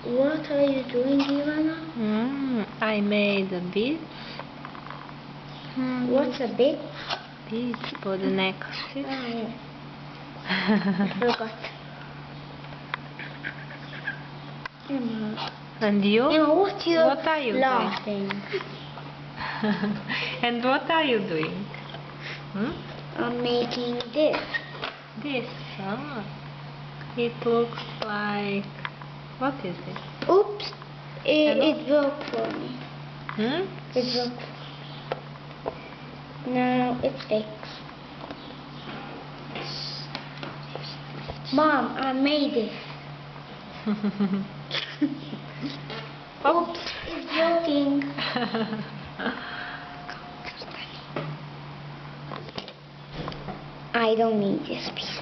What are you doing, Ivana? I made a bead. What's a bit? Beads for the necklaces. Yeah. I forgot. Emma. And you? Emma, what are you laughing? doing? And what are you doing? I'm making this. This. It looks like... What is it? Oops. It broke for me. It broke. Now it's fixed. Mom, I made it. Oops, it's joking. I don't need this piece.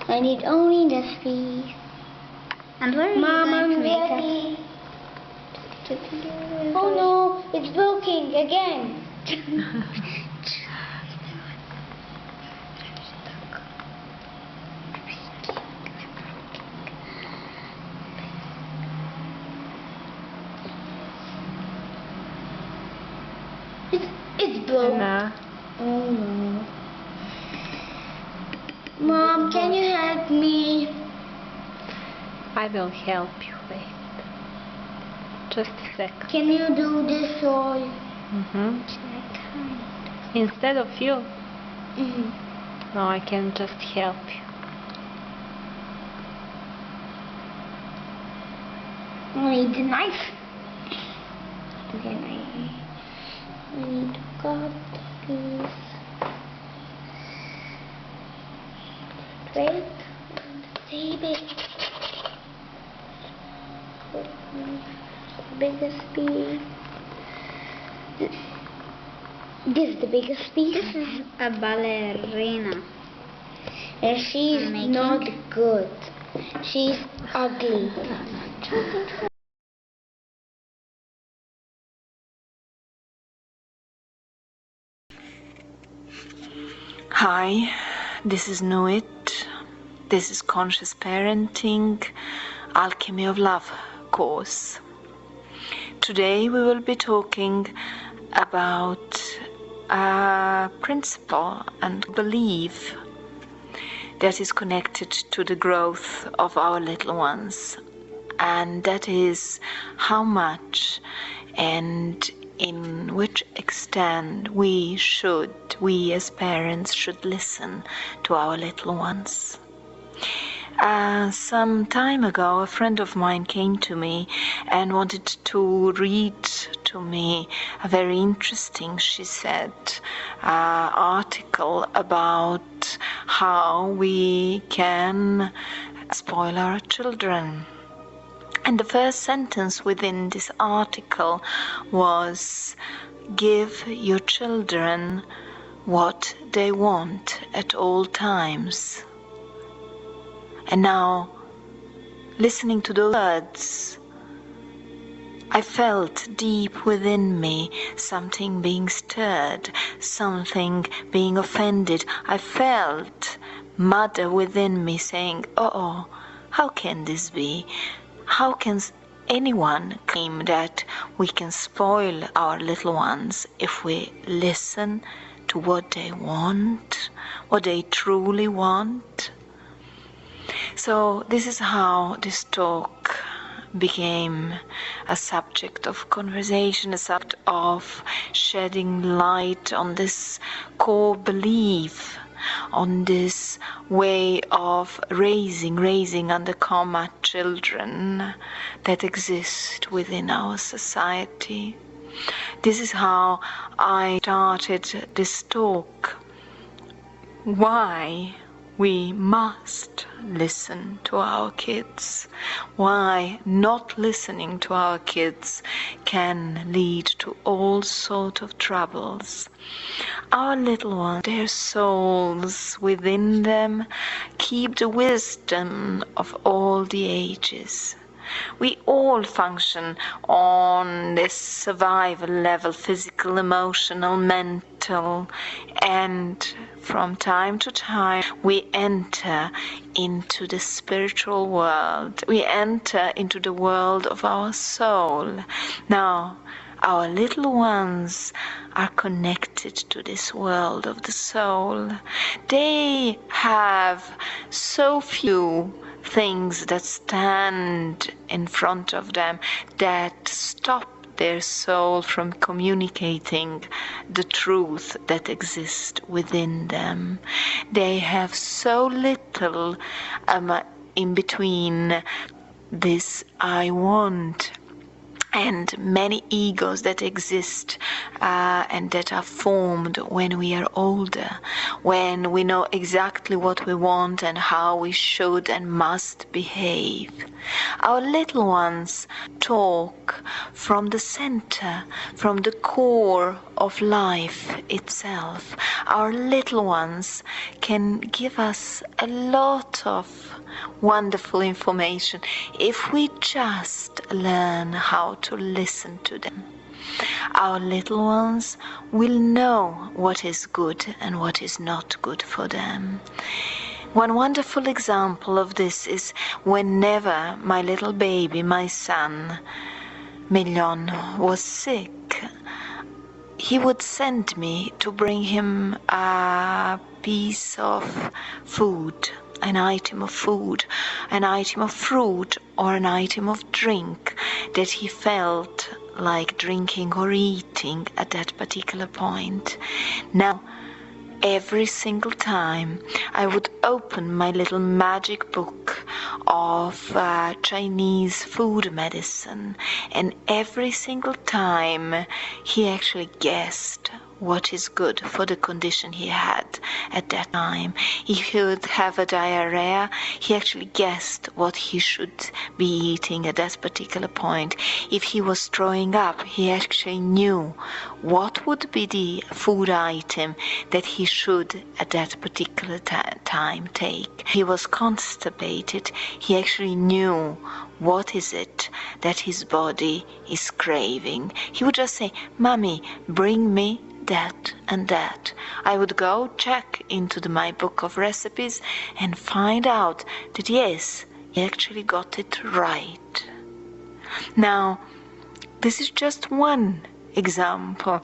I need only this piece. And where are Mom, you going I'm to make ready. Oh no, it's broken again. It's broke. Oh no. Mom, can you help me? I will help you. Wait. Just a second. Can you do this all? Instead of you? No, I can just help you. I need the knife. Then I need to cut this. Wait, save it. Put the biggest piece. This is the biggest piece. This is a ballerina. And she's not good. She's ugly. Hi, this is Nuit. This is Conscious Parenting, Alchemy of Love course. Today we will be talking about a principle and belief that is connected to the growth of our little ones, and that is how much and in which extent we as parents should listen to our little ones. Some time ago, a friend of mine came to me and wanted to read to me a very interesting, she said, article about how we can spoil our children. And the first sentence within this article was, "Give your children what they want at all times." And now, listening to those words, I felt deep within me something being stirred, something being offended. I felt mother within me saying, "Oh, how can this be? How can anyone claim that we can spoil our little ones if we listen to what they want, what they truly want?" So this is how this talk became a subject of conversation, a subject of shedding light on this core belief, on this way of raising under comma children that exist within our society. This is how I started this talk. Why we must listen to our kids, why not listening to our kids can lead to all sorts of troubles. Our little ones, their souls within them keep the wisdom of all the ages. We all function on this survival level, physical, emotional, mental, and from time to time we enter into the spiritual world. We enter into the world of our soul. Now, our little ones are connected to this world of the soul. They have so few things that stand in front of them that stop their soul from communicating the truth that exists within them. They have so little in between this I want and many egos that exist and that are formed when we are older, when we know exactly what we want and how we should and must behave. Our little ones talk from the center, from the core of life itself. Our little ones can give us a lot of wonderful information if we just learn how to listen to them. Our little ones will know what is good and what is not good for them. One wonderful example of this is whenever my little baby, my son, Million, was sick, he would send me to bring him a piece of food, an item of food, an item of fruit, or an item of drink that he felt like drinking or eating at that particular point. Now, every single time I would open my little magic book of Chinese food medicine, and every single time he actually guessed what is good for the condition he had at that time. If he would have a diarrhea, he actually guessed what he should be eating at that particular point. If he was throwing up, he actually knew what would be the food item that he should at that particular time take. He was constipated, he actually knew what is it that his body is craving. He would just say, "Mommy, bring me that and that." I would go check into my book of recipes and find out that yes, he actually got it right. Now, this is just one example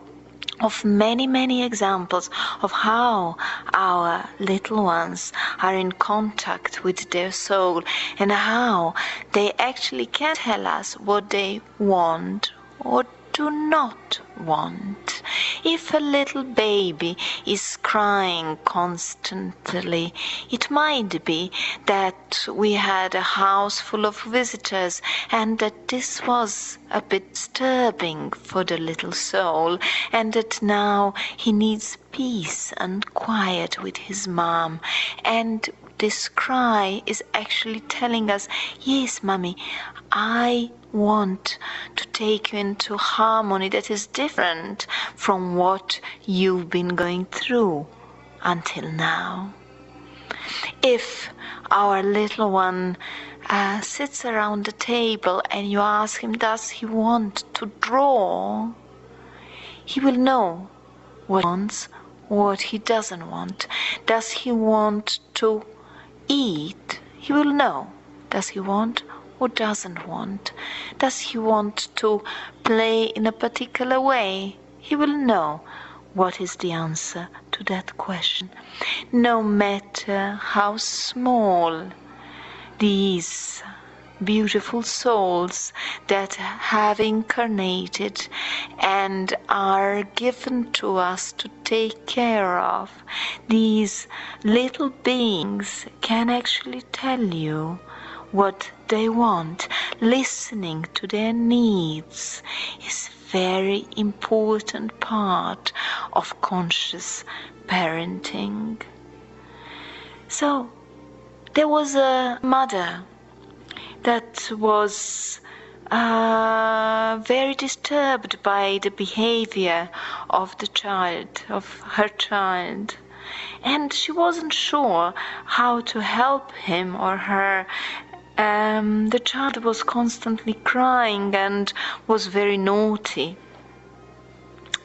of many, many examples of how our little ones are in contact with their soul and how they actually can tell us what they want or do not want. If a little baby is crying constantly, it might be that we had a house full of visitors and that this was a bit disturbing for the little soul, and that now he needs peace and quiet with his mom. And this cry is actually telling us, yes, Mommy, I want to take you into harmony that is different from what you've been going through until now. If our little one sits around the table and you ask him, does he want to draw? He will know what he wants, what he doesn't want. Does he want to eat? He will know. Does he want or doesn't want? Does he want to play in a particular way? He will know what is the answer to that question. No matter how small these beautiful souls that have incarnated and are given to us to take care of, these little beings can actually tell you what they want. Listening to their needs is a very important part of conscious parenting. So, there was a mother that was very disturbed by the behavior of the child, of her child. And she wasn't sure how to help him or her the child was constantly crying and was very naughty.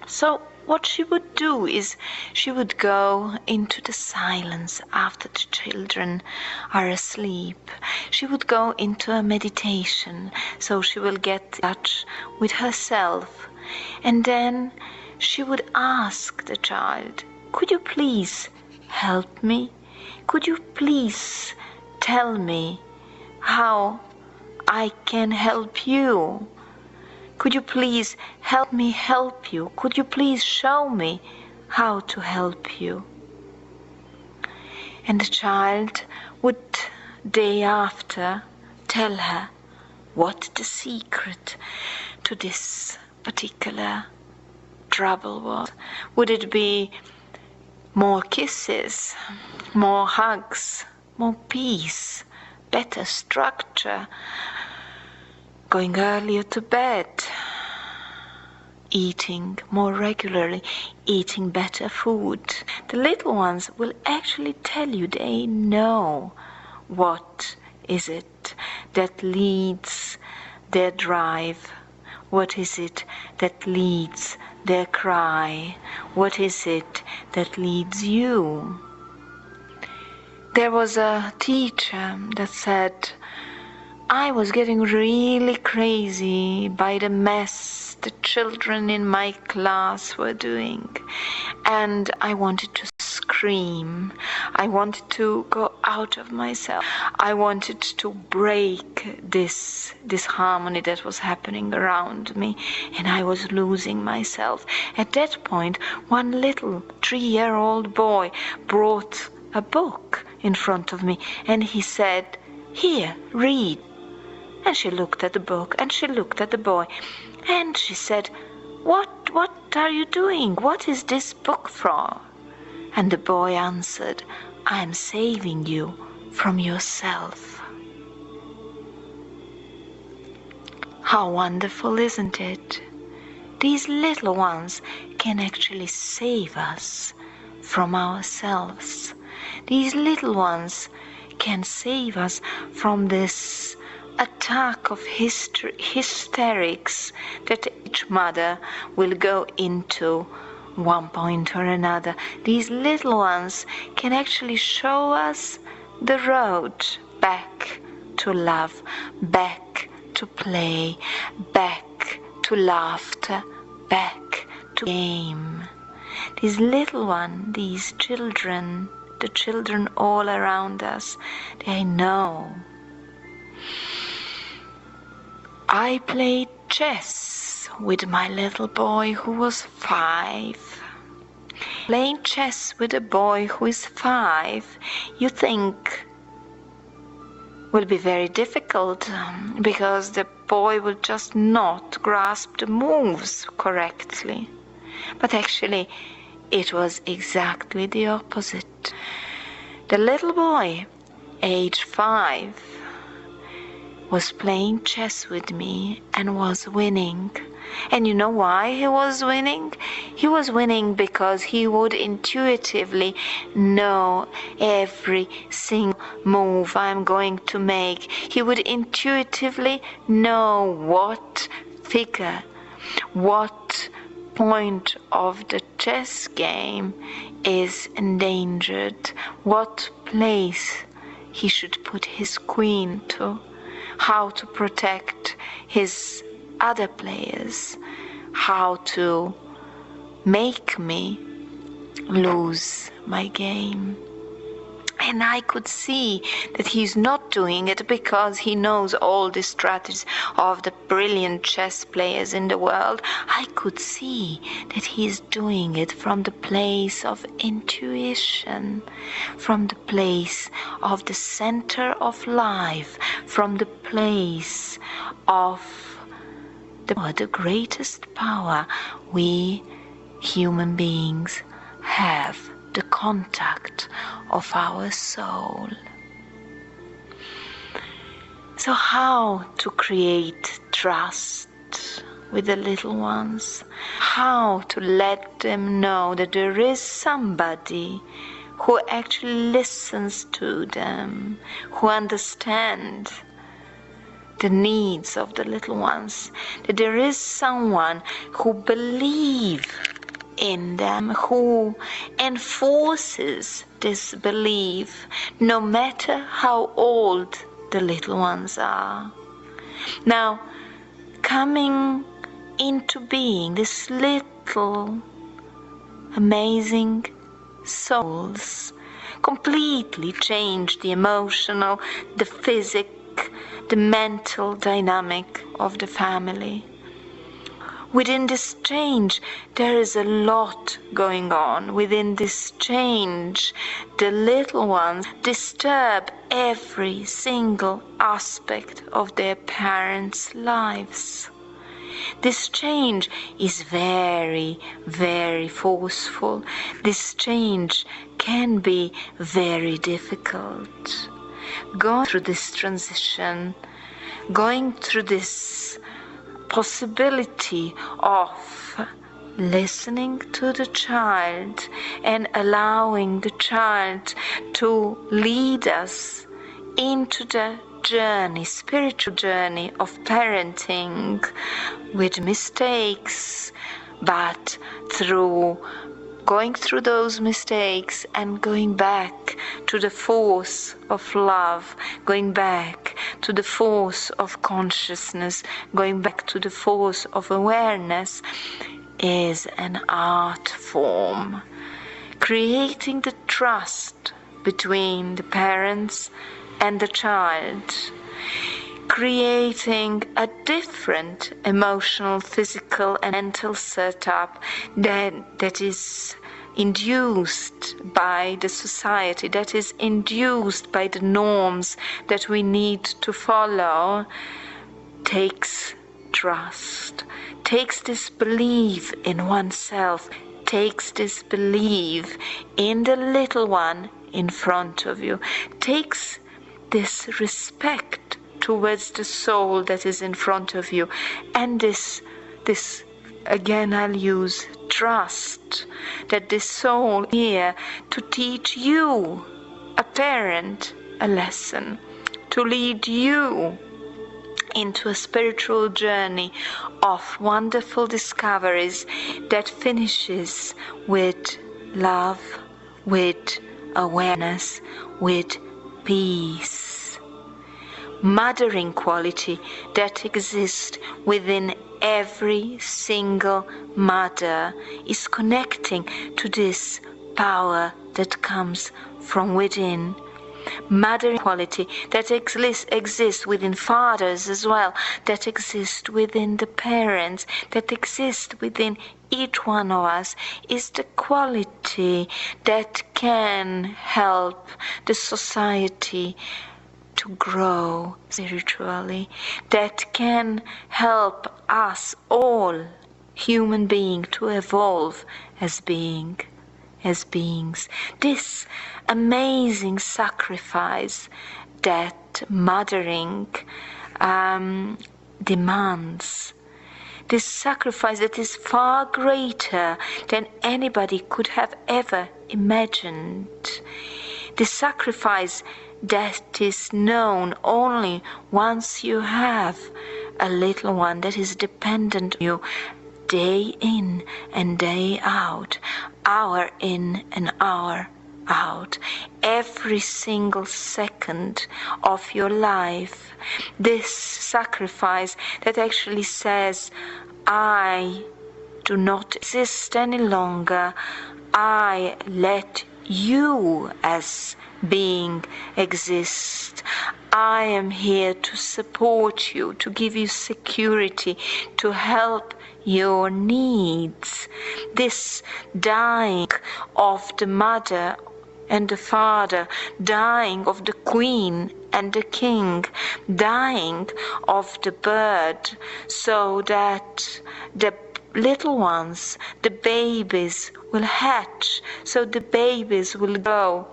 So what she would do is she would go into the silence after the children are asleep. She would go into a meditation, so she will get in touch with herself. And then she would ask the child, "Could you please help me? Could you please tell me how I can help you? Could you please help me help you? Could you please show me how to help you?" And the child would, day after, tell her what the secret to this particular trouble was. Would it be more kisses, more hugs, more peace, better structure, going earlier to bed, eating more regularly, eating better food? The little ones will actually tell you they know what is it that leads their drive, what is it that leads their cry, what is it that leads you. There was a teacher that said, "I was getting really crazy by the mess the children in my class were doing, and I wanted to scream. I wanted to go out of myself. I wanted to break this harmony that was happening around me, and I was losing myself." At that point, one little 3-year-old boy brought a book in front of me, and he said, "Here, read." And she looked at the book, and she looked at the boy, and she said, What are you doing? What is this book for?" And the boy answered, "I'm saving you from yourself." How wonderful, isn't it? These little ones can actually save us from ourselves. These little ones can save us from this attack of hysterics that each mother will go into one point or another. These little ones can actually show us the road back to love, back to play, back to laughter, back to game. These little ones, these children, the children all around us, they know. I played chess with my little boy who was 5. Playing chess with a boy who is 5, you think, will be very difficult because the boy will just not grasp the moves correctly. But actually, it was exactly the opposite. The little boy, age 5, was playing chess with me and was winning. And you know why he was winning? He was winning because he would intuitively know every single move I'm going to make. He would intuitively know what figure, what point of the chess game is endangered, what place he should put his queen to, how to protect his other players, how to make me lose my game. And I could see that he's not doing it because he knows all the strategies of the brilliant chess players in the world. I could see that he's doing it from the place of intuition, from the place of the center of life, from the place of the greatest power we human beings have, the contact of our soul. So how to create trust with the little ones? How to let them know that there is somebody who actually listens to them, who understands the needs of the little ones, that there is someone who believes in them, who enforces this belief, no matter how old the little ones are. Now, coming into being, this little amazing souls completely change the emotional, the physic, the mental dynamic of the family. Within this change, there is a lot going on. Within this change, the little ones disturb every single aspect of their parents' lives. This change is very, very forceful. This change can be very difficult. Going through this transition, going through this possibility of listening to the child and allowing the child to lead us into the journey, spiritual journey of parenting, with mistakes, but through going through those mistakes and going back to the force of love, going back to the force of consciousness, going back to the force of awareness, is an art form. Creating the trust between the parents and the child, creating a different emotional, physical and mental setup that is induced by the society, that is induced by the norms that we need to follow, takes trust, takes this belief in oneself, takes this belief in the little one in front of you, takes this respect towards the soul that is in front of you, and this again I'll use trust, that this soul here to teach you, a parent, a lesson, to lead you into a spiritual journey of wonderful discoveries that finishes with love, with awareness, with peace. Mothering quality that exists within every single mother is connecting to this power that comes from within. Mothering quality that exists within fathers as well, that exists within the parents, that exists within each one of us, is the quality that can help the society to grow spiritually, that can help us all human beings to evolve as beings. This amazing sacrifice that mothering demands, this sacrifice that is far greater than anybody could have ever imagined, the sacrifice that is known only once you have a little one that is dependent on you day in and day out, hour in and hour out, every single second of your life. This sacrifice that actually says, I do not exist any longer, I let you as being exist. I am here to support you, to give you security, to help your needs. This dying of the mother and the father, dying of the queen and the king, dying of the bird, so that the little ones, the babies, will hatch, so the babies will grow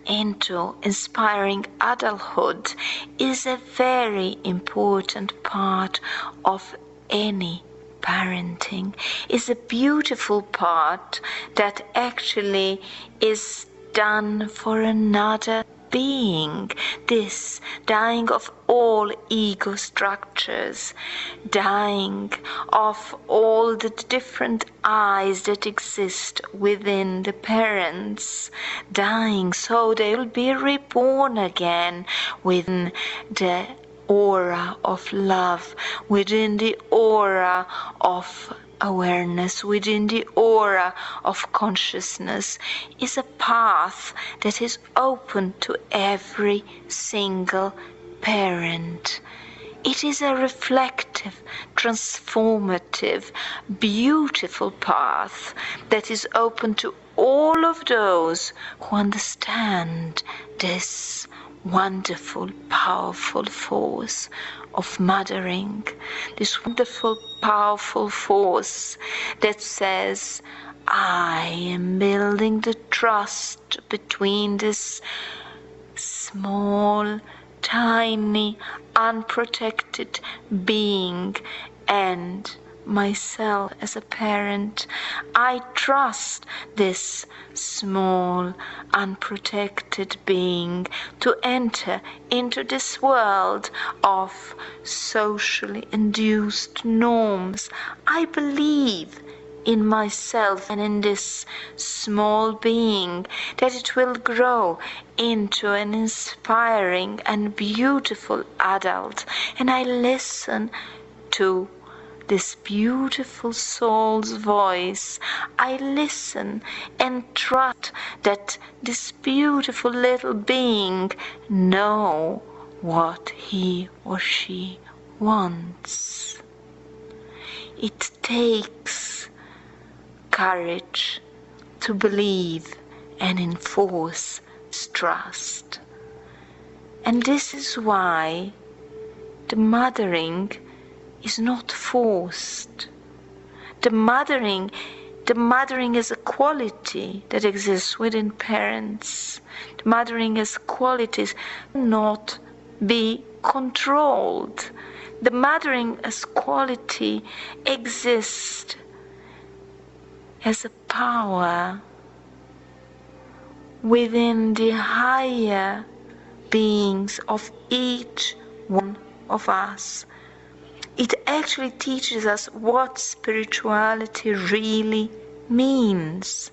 into inspiring adulthood, is a very important part of any parenting, is a beautiful part that actually is done for another being, this dying of all ego structures, dying of all the different eyes that exist within the parents, dying so they will be reborn again within the aura of love, within the aura of awareness, within the aura of consciousness, is a path that is open to every single parent. It is a reflective, transformative, beautiful path that is open to all of those who understand this wonderful, powerful force of mothering, this wonderful, powerful force that says, I am building the trust between this small, tiny, unprotected being and myself as a parent. I trust this small, unprotected being to enter into this world of socially induced norms. I believe in myself and in this small being that it will grow into an inspiring and beautiful adult, and I listen to this beautiful soul's voice. I listen and trust that this beautiful little being knows what he or she wants. It takes courage to believe and enforce trust. And this is why the mothering is not forced. The mothering is a quality that exists within parents. The mothering is qualities not be controlled. The mothering as quality exists as a power within the higher beings of each one of us. It actually teaches us what spirituality really means.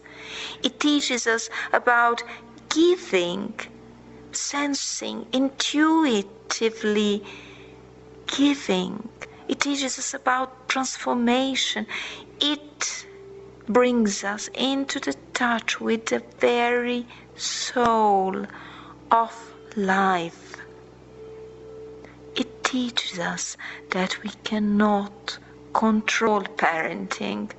It teaches us about giving, sensing, intuitively giving. It teaches us about transformation. It brings us into the touch with the very soul of life. It teaches us that we cannot control parenting,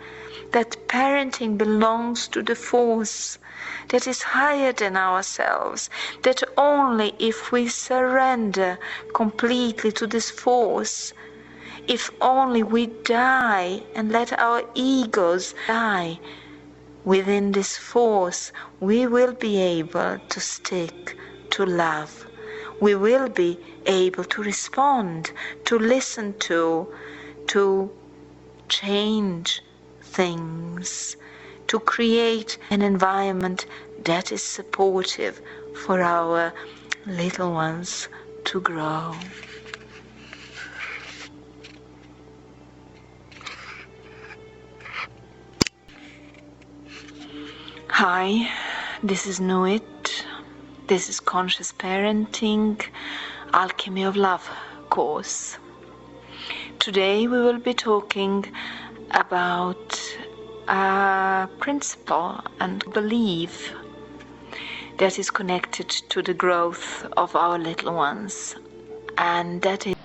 that parenting belongs to the force that is higher than ourselves, that only if we surrender completely to this force, if only we die and let our egos die within this force, we will be able to stick to love. We will be able to respond, to listen to change things, to create an environment that is supportive for our little ones to grow. Hi, this is Nuit. This is Conscious Parenting, Alchemy of Love course. Today we will be talking about a principle and belief that is connected to the growth of our little ones, and that is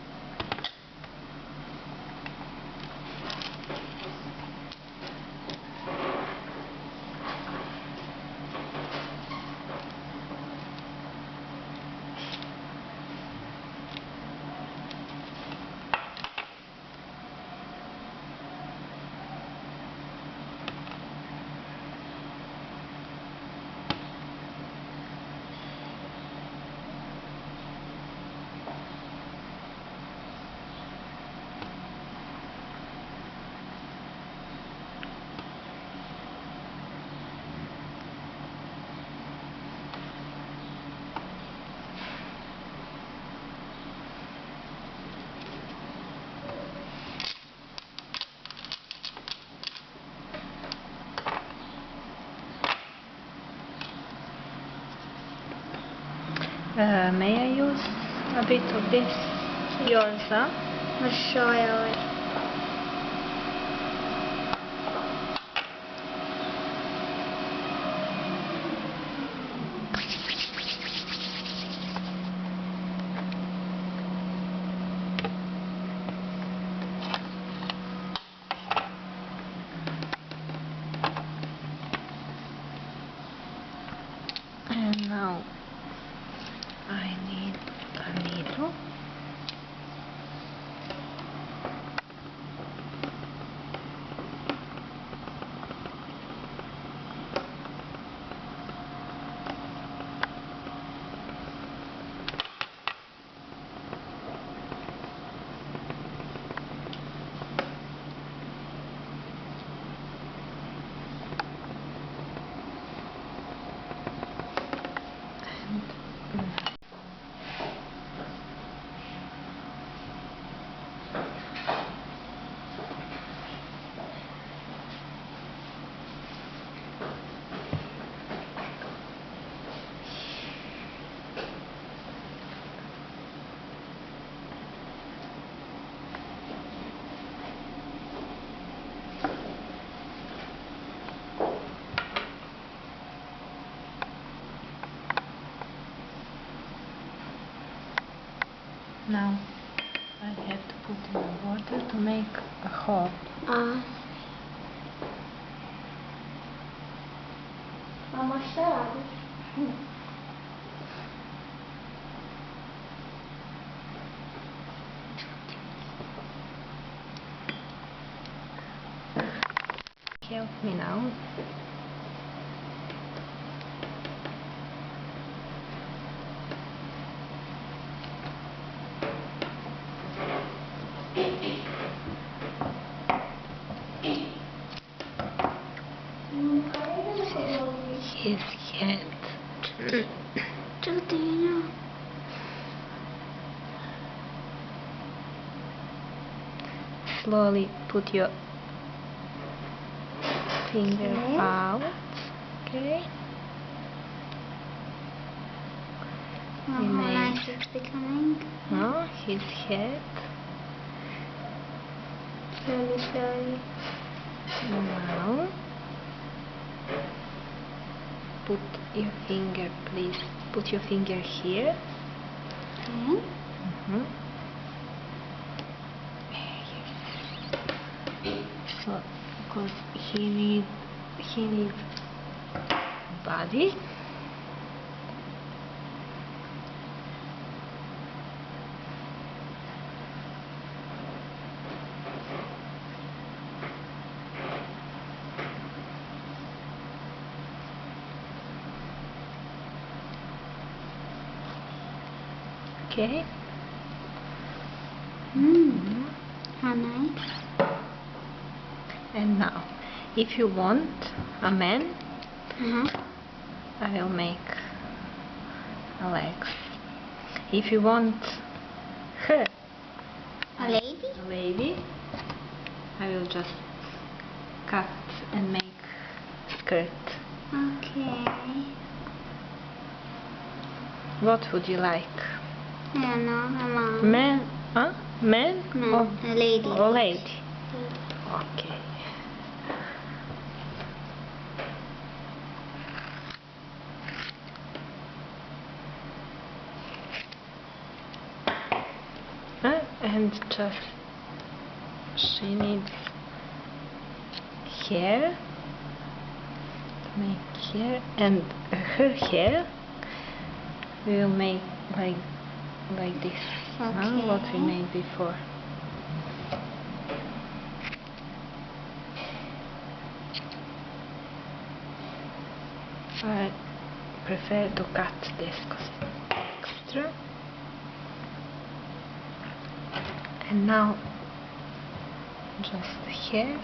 May I use a bit of this? Yours, huh? Sure. And now I need a needle. Now I have to put in the water to make a hole. Mama sabe. Help me now. His head. Slowly put your finger out. Okay. How nice it's becoming. Now his head. Slowly. Now put your finger, please. Put your finger here. Okay. So, because he needs body. Okay. How nice. And now, if you want a man, I will make a legs. If you want her, A lady? a lady, I will just cut and make skirt. Okay. What would you like? I don't know, Mama. Man? Huh? Man? No, a lady. Or lady? Okay. And just she needs hair to make hair, and her hair we will make like this. Okay. What we made before. I prefer to cut this because it's extra. And now just here